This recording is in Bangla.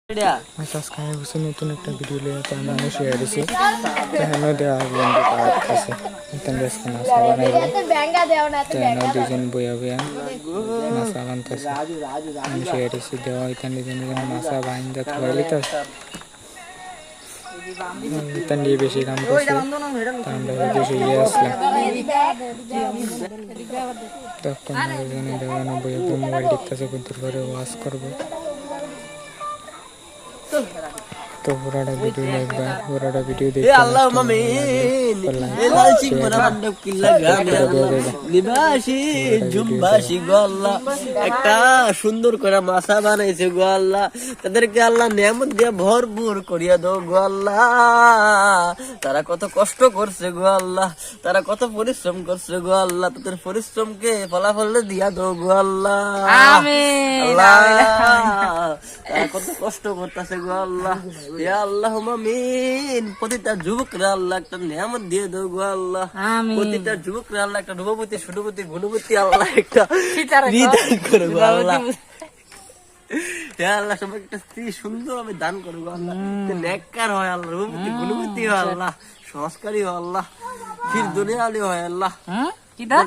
সাবস্ক্রাইব হচ্ছে নতুন একটা ভিডিও লিয়ে তো আমি শেয়ার দিছি এখানে দেওয়া বন্ধু পাচ্ছে ইতান বেশ নাসা বানাইলো তেন দুজন বইয়া বইয়া নাসা বানতেছে আমি শেয়ার দিছি দেওয়া ইতান দুজন নাসা বানিয়ে খাওয়াইলি তো ইতান দিয়ে বেশি কাম করছে আমরা বেশি ইয়ে আসলাম তখন দুজনে দেওয়ানো বইয়া মোবাইল দেখতেছে কুদ্দুর করে ওয়াশ করবো तो पुराना वीडियो देखबा पुराना वीडियो देख আল্লাহ মামিন এলাল সিং মরা মন্ডপ কিল্লা গ্রামে নিবাসী জুমবাসী গো আল্লাহ একটা সুন্দর করে মাছা বানাইছে গো আল্লাহ তাদেরকে আল্লাহ নিয়ামত দিয়ে ভরপুর করিয়া দাও গো আল্লাহ তারা কত কষ্ট করছে গো আল্লাহ তারা কত পরিশ্রম করছে গো আল্লাহ তাদের পরিশ্রমকে ফলাফল দিয়া দাও গো আল্লাহ আমিন আল্লাহ তারা কত কষ্ট করতেছে গো আল্লাহ ইয়া আল্লাহুম্মা আমিন প্রতিটা যুবকরা আল্লাহ একটা নিয়ামত দিয়ে দাও গো আল্লাহ প্রতিটা যুবকরা আল্লাহ একটা রূপবতী সুরবতী গুণবতী আল্লাহ একটা হৃদয় করো গো আল্লাহ ইয়া আল্লাহ সবাই একটা স্ত্রী সুন্দর আমি দান করো গো আল্লাহ নেককার হয় আল্লাহ রূপবতী গুণবতী হয় আল্লাহ সংস্কারী হয় আল্লাহ ফির দুনিয়া আলী হয় আল্লাহ কি দান